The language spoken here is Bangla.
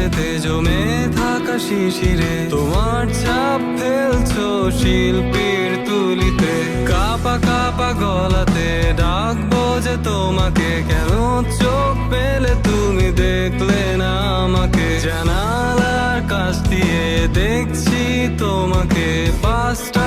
আকাশেতে জমে থাকা শিশিরে তোমার ছাপ ফেলছো শিল্পীর তুলিতে। কাপা কাপা গলাতে ডাকবো যে তোমাকে, কেন চোখ পেলে তুমি দেখলে না আমাকে। জানালার কাছ দিয়ে দেখছি তোমাকে, পাঁচটা